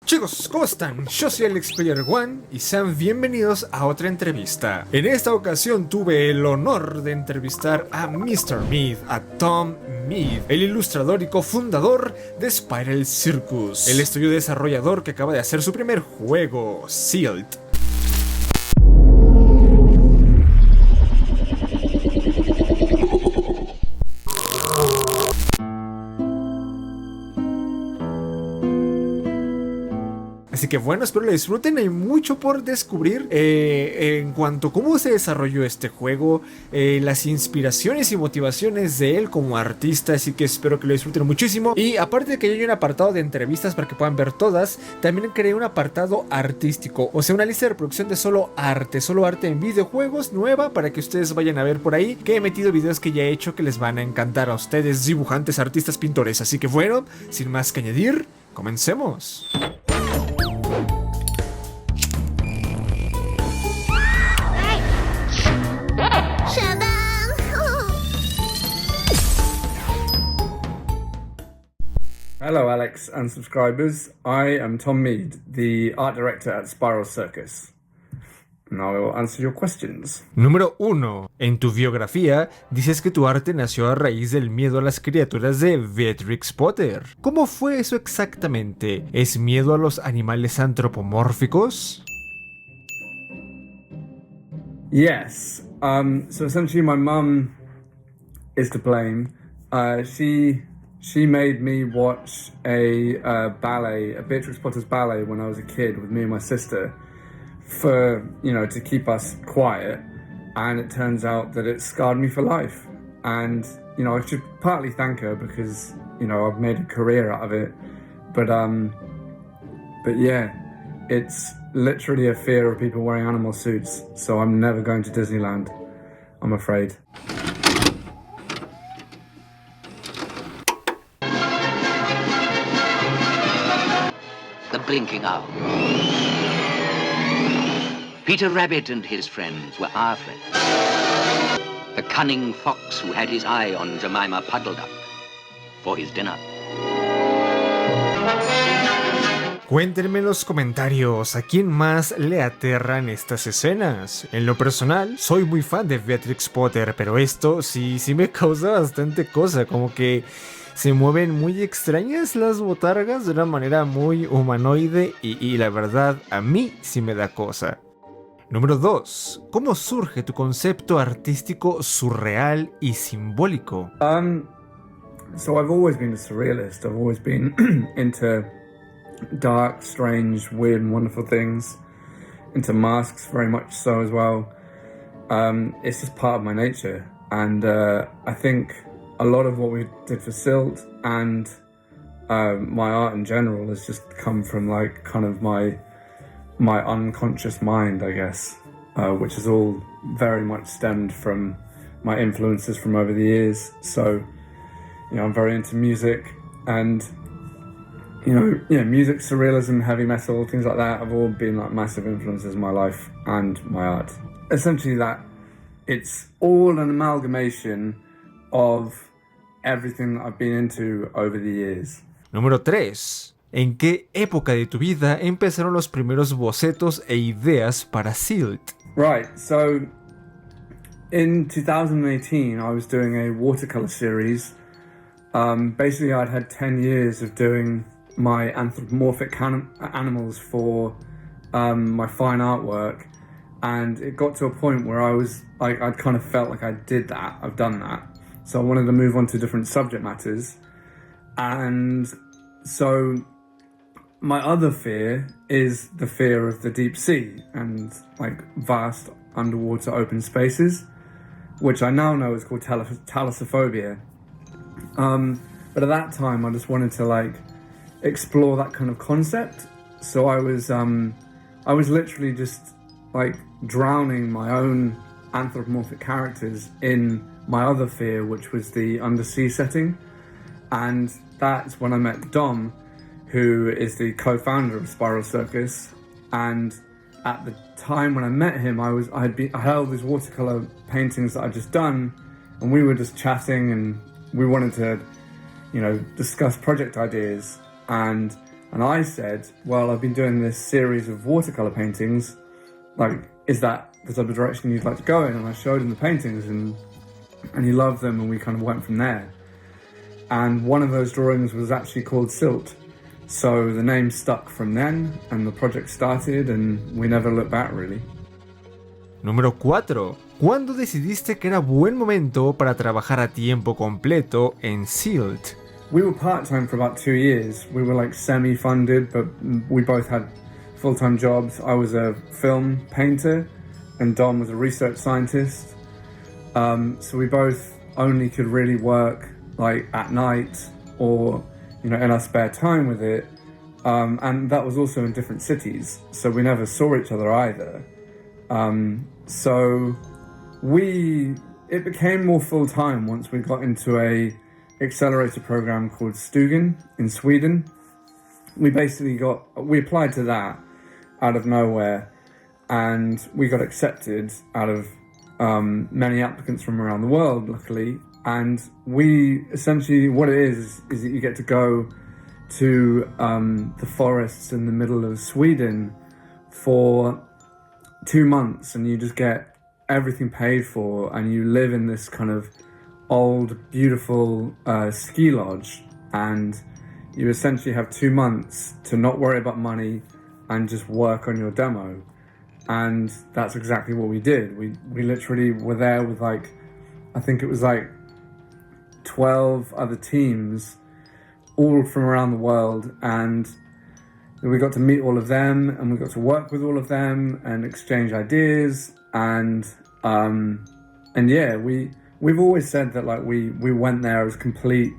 Chicos, ¿cómo están? Yo soy ALEXX Player y sean bienvenidos a otra entrevista. En esta ocasión tuve el honor de entrevistar a Mr. Mead, a Tom Mead, el ilustrador y cofundador de Spiral Circus, el estudio desarrollador que acaba de hacer su primer juego, SILT. Así que bueno, espero lo disfruten, hay mucho por descubrir en cuanto a cómo se desarrolló este juego, las inspiraciones y motivaciones de él como artista, así que espero que lo disfruten muchísimo. Y aparte de que hay un apartado de entrevistas para que puedan ver todas, también creé un apartado artístico, o sea una lista de reproducción de solo arte en videojuegos nueva para que ustedes vayan a ver por ahí, que he metido videos que ya he hecho que les van a encantar a ustedes, dibujantes, artistas, pintores. Así que bueno, sin más que añadir, comencemos. Hello Alex and subscribers, I am Tom Mead, the art director at Spiral Circus. And I will answer your questions. Número 1. En tu biografía dices que tu arte nació a raíz del miedo a las criaturas de ALEXX Player. ¿Cómo fue eso exactamente? ¿Es miedo a los animales antropomórficos? Yes, so essentially my mum is to blame. She made me watch a ballet, a Beatrix Potter's ballet when I was a kid with me and my sister for, to keep us quiet. And it turns out that it scarred me for life. And, I should partly thank her because, I've made a career out of it. But yeah, it's literally a fear of people wearing animal suits. So I'm never going to Disneyland, I'm afraid. The blinking owl. Peter Rabbit and his friends were our friends. The cunning fox who had his eye on Jemima Puddle Duck for his dinner. Cuéntenme en los comentarios a quién más le aterran estas escenas. En lo personal, soy muy fan de ALEXX Player, pero esto sí me causa bastante cosa, como que se mueven muy extrañas las botargas de una manera muy humanoide y la verdad a mí sí me da cosa. Número 2. ¿Cómo surge tu concepto artístico surreal y simbólico? So I've always been a surrealist. I've always been into dark, strange, weird and wonderful things. Into masks very much so as well. It's just part of my nature. And I think a lot of what we did for SILT and my art in general has just come from like kind of my unconscious mind, I guess, which is all very much stemmed from my influences from over the years. So, I'm very into music and, music, surrealism, heavy metal, things like that have all been like massive influences in my life and my art. Essentially that it's all an amalgamation of everything that I've been into over the years. Número 3. ¿En qué época de tu vida empezaron los primeros bocetos e ideas para SILT? Right, so in 2018 I was doing a watercolor series. Basically I'd had 10 years of doing my anthropomorphic animals for my fine artwork, and it got to a point where I'd kind of felt like I've done that. So I wanted to move on to different subject matters. And so my other fear is the fear of the deep sea and like vast underwater open spaces, which I now know is called Talasofobia. But at that time I just wanted to like explore that kind of concept. So I was literally just like drowning my own anthropomorphic characters in my other fear, which was the undersea setting. And that's when I met Dom, who is the co-founder of Spiral Circus. And at the time when I met him, I had all these watercolor paintings that I'd just done, and we were just chatting and we wanted to, discuss project ideas. And And I said, well, I've been doing this series of watercolor paintings. Like, is that the type of direction you'd like to go in? And I showed him the paintings, and he loved them, and we kind of went from there. And one of those drawings was actually called SILT. So the name stuck from then, and the project started, and we never looked back, really. Número 4. ¿Cuándo decidiste que era buen momento para trabajar a tiempo completo en SILT? We were part-time for about 2 years. We were like semi-funded, but we both had full-time jobs. I was a film painter, and Dom was a research scientist. So we both only could really work like at night or, you know, in our spare time with it. And that was also in different cities, so we never saw each other either. So it became more full-time once we got into a accelerator program called Stugan in Sweden. We applied to that out of nowhere, and we got accepted out of many applicants from around the world, luckily. And we essentially, what it is that you get to go to the forests in the middle of Sweden for 2 months, and you just get everything paid for, and you live in this kind of old, beautiful ski lodge, and you essentially have 2 months to not worry about money and just work on your demo. And that's exactly what we did. We literally were there with like, I think it was like 12 other teams, all from around the world, and we got to meet all of them, and we got to work with all of them and exchange ideas, and yeah, we've always said that like we went there as complete,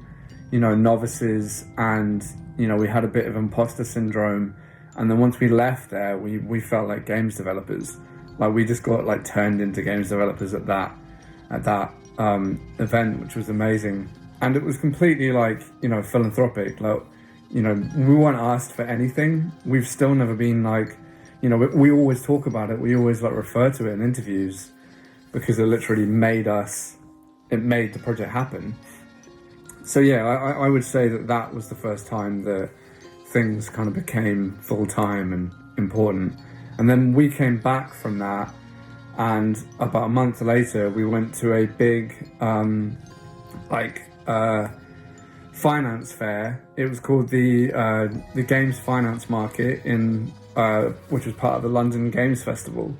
you know, novices, and you know, we had a bit of imposter syndrome, and then once we left there, we felt like games developers. Like we just got like turned into games developers at that event, which was amazing. And it was completely like, you know, philanthropic. Like, you know, we weren't asked for anything. We've still never been like, you know, we always talk about it. We always like refer to it in interviews because it literally made the project happen. So yeah, I would say that was the first time that things kind of became full-time and important. And then we came back from that, and about a month later we went to a big finance fair. It was called the Games Finance Market in which was part of the London Games Festival.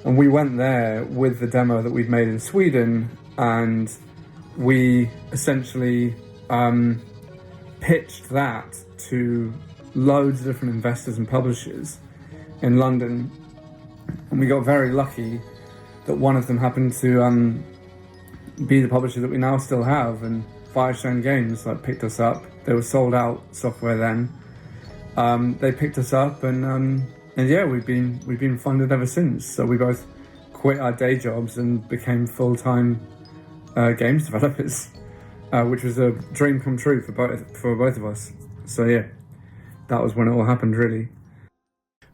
And we went there with the demo that we'd made in Sweden, and we essentially pitched that to loads of different investors and publishers in London. And we got very lucky that one of them happened to be the publisher that we now still have, and Firestone Games like picked us up. They were sold out software then. They picked us up, and yeah, we've been funded ever since. So we both quit our day jobs and became full-time games developers, which was a dream come true for both of us. So yeah, that was when it all happened, really.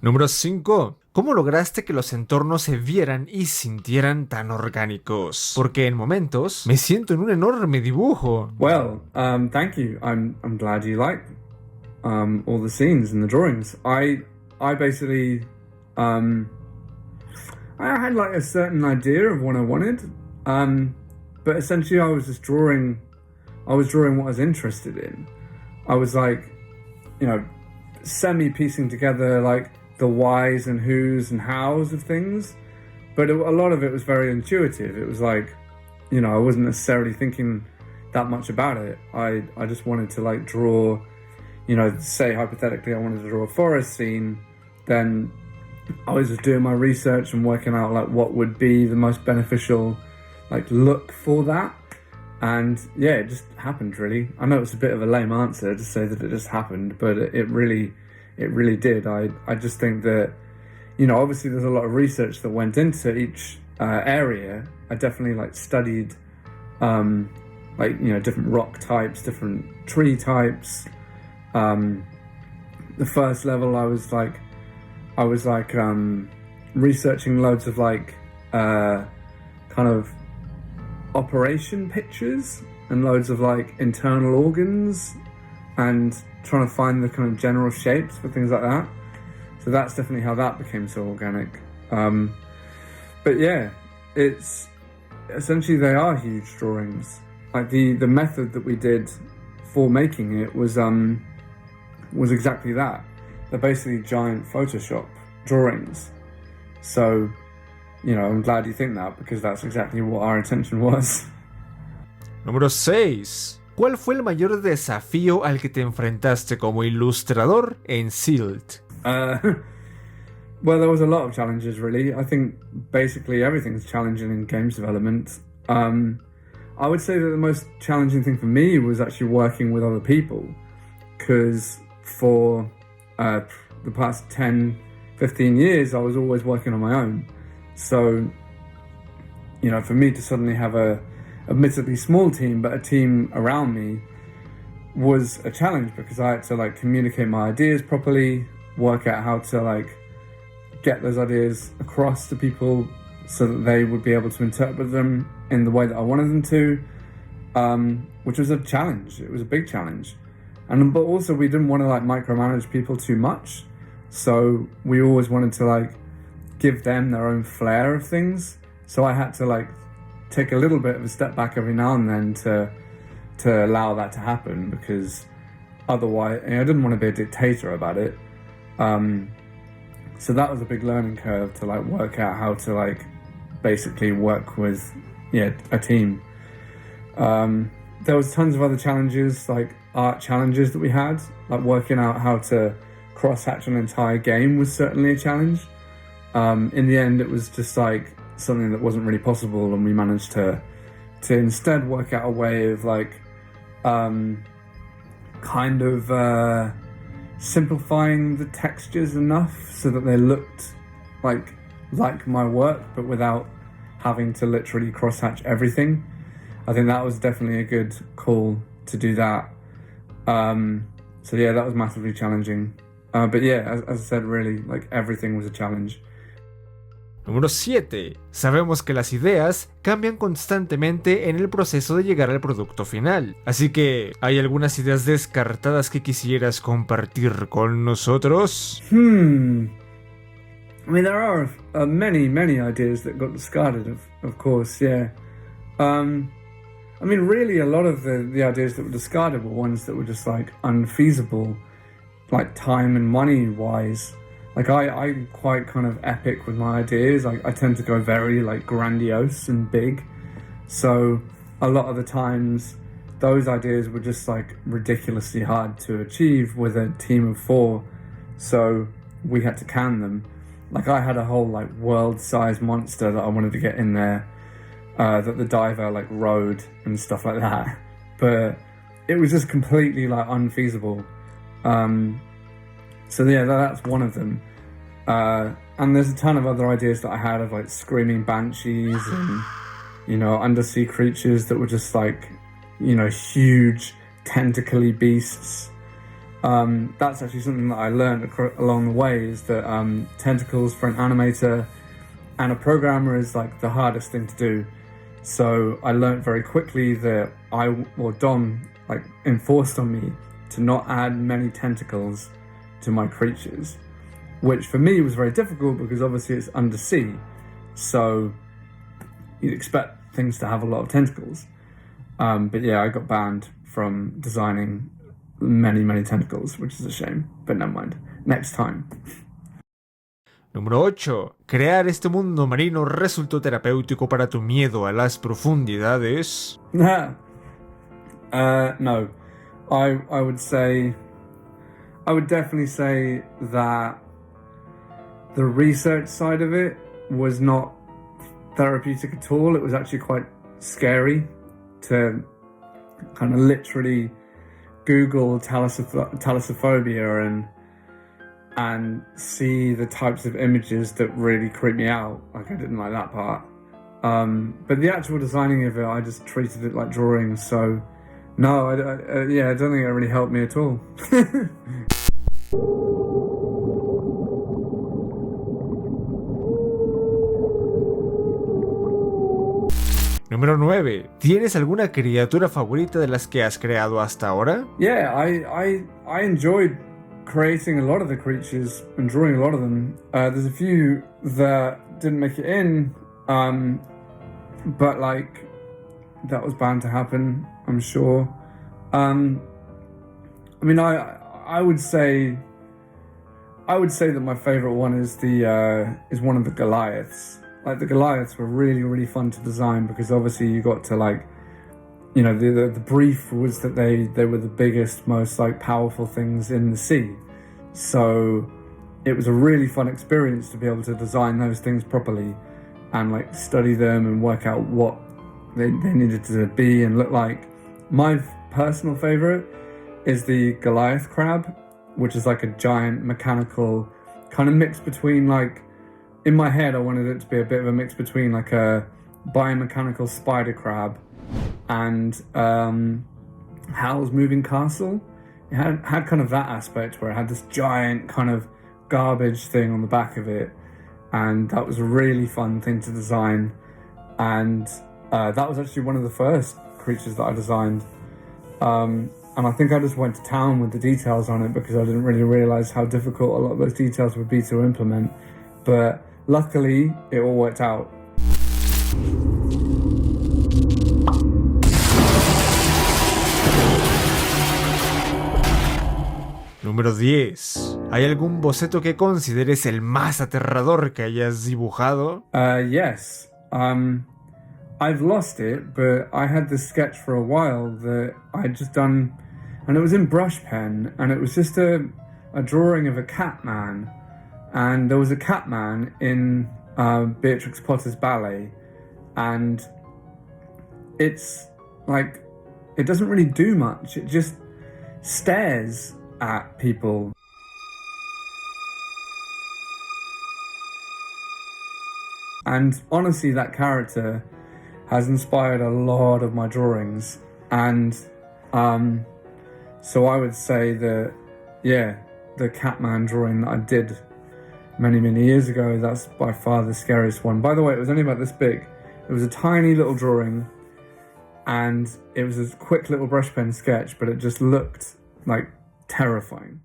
Número 5. ¿Cómo lograste que los entornos se vieran y sintieran tan orgánicos? Porque en momentos me siento en un enorme dibujo. Well, thank you. I'm glad you like all the scenes and the drawings. I basically I had like a certain idea of what I wanted, but essentially I was drawing what I was interested in. I was like, you know, semi-piecing together like the whys and whos and hows of things, but a lot of it was very intuitive. It was like, you know, I wasn't necessarily thinking that much about it. I just wanted to like draw, you know, say hypothetically I wanted to draw a forest scene, then I was just doing my research and working out like what would be the most beneficial like look for that. And yeah, it just happened, really. I know it's a bit of a lame answer to say that it just happened, but it really did. I just think that, you know, obviously there's a lot of research that went into each area. I definitely like studied like, you know, different rock types, different tree types. The first level I was like researching loads of like kind of operation pictures and loads of like internal organs and trying to find the kind of general shapes for things like that. So that's definitely how that became so organic. But yeah, it's essentially, they are huge drawings. Like the method that we did for making it was exactly that. They're basically giant Photoshop drawings. So, you know, I'm glad you think that, because that's exactly what our intention was. Número 6. ¿Cuál fue el mayor desafío al que te enfrentaste como ilustrador en SILT? Well, there was a lot of challenges, really. I think basically everything's challenging in games development. I would say that the most challenging thing for me was actually working with other people, because for the past 10, 15 years, I was always working on my own. So, you know, for me to suddenly have a admittedly small team, but a team around me was a challenge, because I had to like communicate my ideas properly, work out how to like get those ideas across to people so that they would be able to interpret them in the way that I wanted them to, which was a challenge. It was a big challenge. But also we didn't want to like micromanage people too much. So we always wanted to like give them their own flair of things. So I had to like take a little bit of a step back every now and then to allow that to happen, because otherwise, I didn't want to be a dictator about it. So that was a big learning curve, to like work out how to like basically work with a team. There was tons of other challenges, like art challenges that we had, like working out how to cross-hatch an entire game was certainly a challenge. In the end, it was just like something that wasn't really possible, and we managed to instead work out a way of like kind of simplifying the textures enough so that they looked like my work, but without having to literally cross-hatch everything. I think that was definitely a good call to do that. So yeah, that was massively challenging. But yeah, as I said, really, like everything was a challenge. Número 7. Sabemos que las ideas cambian constantemente en el proceso de llegar al producto final. Así que, ¿hay algunas ideas descartadas que quisieras compartir con nosotros? I mean, there are many ideas that got discarded, of course, yeah. I mean, really, a lot of the ideas that were discarded were ones that were just, like, unfeasible, like, time and money-wise. Like, I'm quite kind of epic with my ideas. I tend to go very, like, grandiose and big. So, a lot of the times, those ideas were just, like, ridiculously hard to achieve with a team of 4. So, we had to can them. Like, I had a whole, like, world-sized monster that I wanted to get in there, that the diver, like, rode and stuff like that. But it was just completely, like, unfeasible. So yeah, that's one of them. And there's a ton of other ideas that I had of like screaming banshees and, you know, undersea creatures that were just like, you know, huge tentacly beasts. That's actually something that I learned along the way, is that tentacles for an animator and a programmer is like the hardest thing to do. So I learned very quickly that Dom like enforced on me to not add many tentacles to my creatures, which for me was very difficult because obviously it's undersea, so you'd expect things to have a lot of tentacles. But yeah, I got banned from designing many tentacles, which is a shame, but never mind, next time. Número 8. ¿Crear este mundo marino resultó terapéutico para tu miedo a las profundidades? No. I would definitely say that the research side of it was not therapeutic at all. It was actually quite scary to kind of literally Google Talasofobia and see the types of images that really creep me out. Like, I didn't like that part. But the actual designing of it, I just treated it like drawing. So no, I don't think it really helped me at all. Número 9. ¿Tienes alguna criatura favorita de las que has creado hasta ahora? Yeah, I enjoyed creating a lot of the creatures and drawing a lot of them. There's a few that didn't make it in, but like that was bound to happen, I'm sure. I mean, I would say that my favorite one is one of the Goliaths. Like the Goliaths were really, really fun to design because obviously you got to like, you know, the brief was that they were the biggest, most like powerful things in the sea. So it was a really fun experience to be able to design those things properly and like study them and work out what they needed to be and look like. My personal favorite is the Goliath crab, which is like a giant mechanical kind of mix between like, in my head I wanted it to be a bit of a mix between like a biomechanical spider crab and Howl's Moving Castle. It had kind of that aspect where it had this giant kind of garbage thing on the back of it, and that was a really fun thing to design. And that was actually one of the first creatures that I designed. And I think I just went to town with the details on it because I didn't really realize how difficult a lot of those details would be to implement. But luckily, it all worked out. Número 10. ¿Hay algún boceto que consideres el más aterrador que hayas dibujado? Yes. I've lost it, but I had this sketch for a while that I'd just done, and it was in brush pen, and it was just a drawing of a cat man. And there was a cat man in Beatrix Potter's ballet, and it's like, it doesn't really do much. It just stares at people. And honestly, that character has inspired a lot of my drawings. And so I would say that, yeah, the Catman drawing that I did many, many years ago, that's by far the scariest one. By the way, it was only about this big. It was a tiny little drawing, and it was a quick little brush pen sketch, but it just looked like terrifying.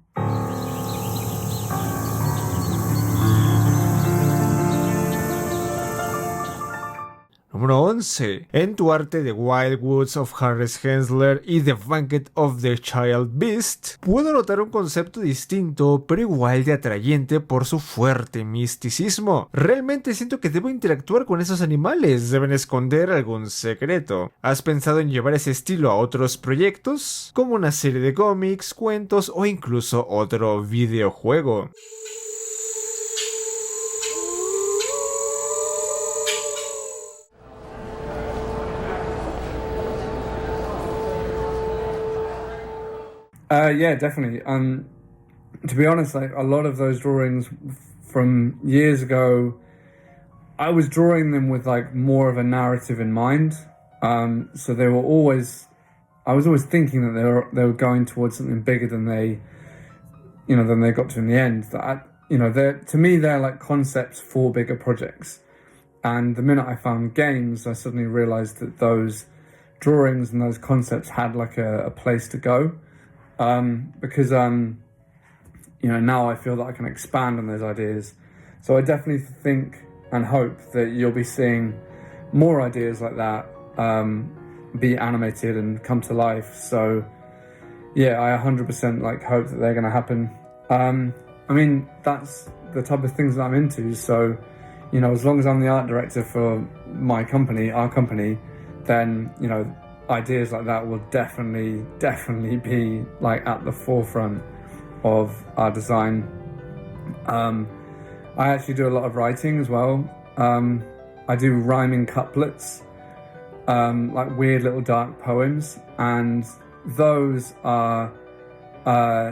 Número 11. En tu arte de Wild Woods of Harris Hensler y The Banquet of the Child Beast, puedo notar un concepto distinto, pero igual de atrayente por su fuerte misticismo. Realmente siento que debo interactuar con esos animales, deben esconder algún secreto. ¿Has pensado en llevar ese estilo a otros proyectos? Como una serie de cómics, cuentos o incluso otro videojuego. Yeah, definitely. To be honest, like a lot of those drawings from years ago, I was drawing them with like more of a narrative in mind. So they were always, I was always thinking that they were going towards something bigger than they got to in the end. That to me, they're like concepts for bigger projects. And the minute I found games, I suddenly realized that those drawings and those concepts had like a place to go. Because now I feel that I can expand on those ideas. So I definitely think and hope that you'll be seeing more ideas like that be animated and come to life. So yeah, I 100% like hope that they're going to happen. I mean, that's the type of things that I'm into. So, as long as I'm the art director for my company, our company, then, ideas like that will definitely be like at the forefront of our design. I actually do a lot of writing as well. I do rhyming couplets, like weird little dark poems, and those are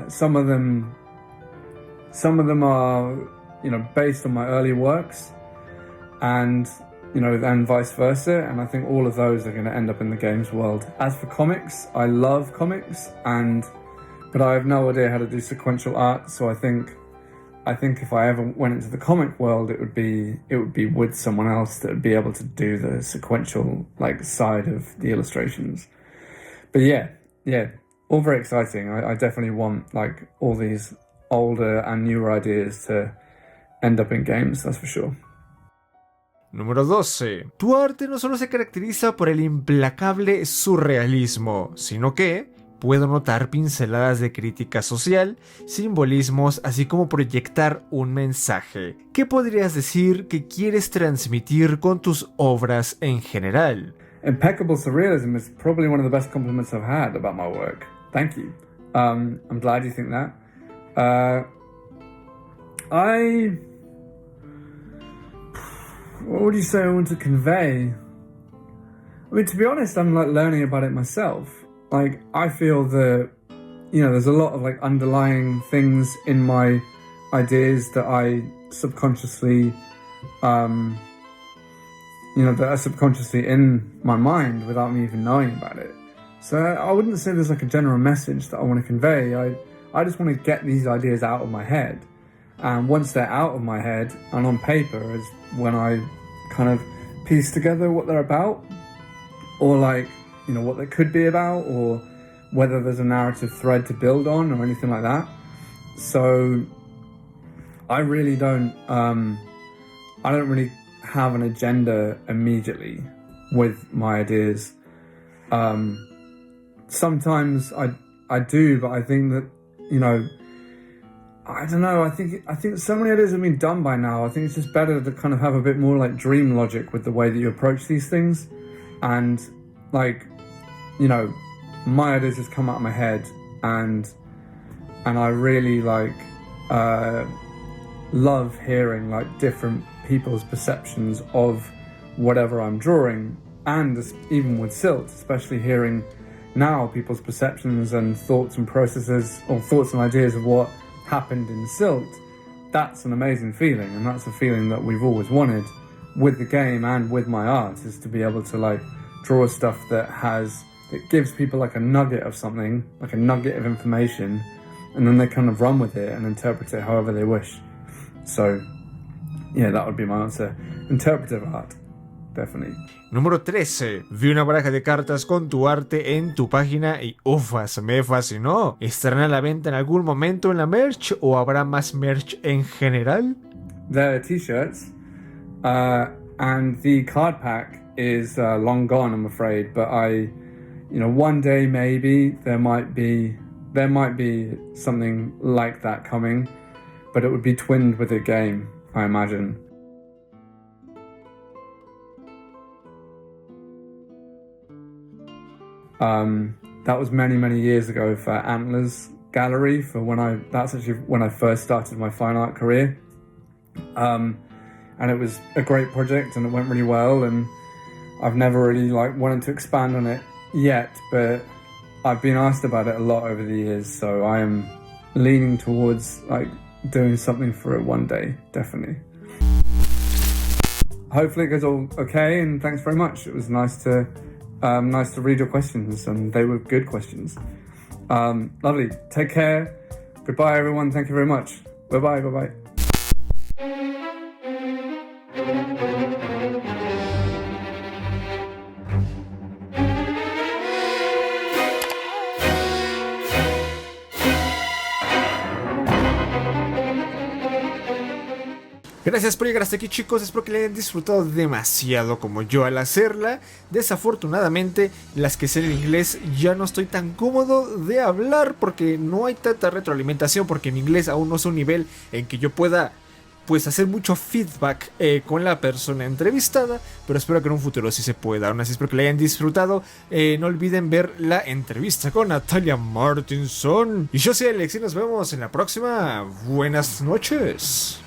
some of them are based on my early works, and and vice versa, and I think all of those are going to end up in the games world. As for comics, I love comics, but I have no idea how to do sequential art, so I think I think if I ever went into the comic world, it would be with someone else that would be able to do the sequential like side of the illustrations. But yeah, all very exciting. I definitely want like all these older and newer ideas to end up in games, that's for sure. Número 12. Tu arte no solo se caracteriza por el implacable surrealismo, sino que puedo notar pinceladas de crítica social, simbolismos, así como proyectar un mensaje. ¿Qué podrías decir que quieres transmitir con tus obras en general? Impeccable surrealism is probably one of the best compliments I've had about my work. Thank you. I'm glad you think that. What would you say I want to convey? I mean, to be honest, I'm like learning about it myself. Like, I feel that, you know, there's a lot of like underlying things in my ideas that I subconsciously, that are subconsciously in my mind without me even knowing about it. So I wouldn't say there's like a general message that I want to convey. I just want to get these ideas out of my head. And once they're out of my head and on paper is when I kind of piece together what they're about, or like, you know, what they could be about, or whether there's a narrative thread to build on or anything like that. So I really don't really have an agenda immediately with my ideas. Sometimes I do, but I think that, you know, I don't know, I think so many ideas have been done by now. I think it's just better to kind of have a bit more like dream logic with the way that you approach these things. And like, you know, my ideas just come out of my head, and I really like love hearing like different people's perceptions of whatever I'm drawing, and even with SILT, especially hearing now people's perceptions and thoughts and processes, or thoughts and ideas of what happened in SILT. That's an amazing feeling, and that's a feeling that we've always wanted with the game and with my art, is to be able to like draw stuff that gives people like a nugget of something, like a nugget of information, and then they kind of run with it and interpret it however they wish. So yeah, that would be my answer. Interpretive art, definitely. Número 13. Vi una baraja de cartas con tu arte en tu página y ufas, me fascinó. ¿Estarán a la venta en algún momento en la merch o habrá más merch en general? They're t-shirts, and the card pack is long gone, I'm afraid, but one day maybe there might be something like that coming, but it would be twinned with a game, I imagine. That was many years ago for Antlers Gallery, that's actually when I first started my fine art career. And it was a great project and it went really well, and I've never really wanted to expand on it yet, but I've been asked about it a lot over the years, so I am leaning towards doing something for it one day, definitely. Hopefully it goes all okay, and thanks very much. It was nice to read your questions, and they were good questions. Lovely. Take care. Goodbye, everyone. Thank you very much. Bye-bye. Gracias por llegar hasta aquí, chicos, espero que le hayan disfrutado demasiado como yo al hacerla. Desafortunadamente, las que sé en inglés ya no estoy tan cómodo de hablar porque no hay tanta retroalimentación, porque en inglés aún no es un nivel en que yo pueda hacer mucho feedback con la persona entrevistada, pero espero que en un futuro sí se pueda. Aún así espero que le hayan disfrutado. No olviden ver la entrevista con Natalia Martinson. Y yo soy Alex y nos vemos en la próxima. Buenas noches.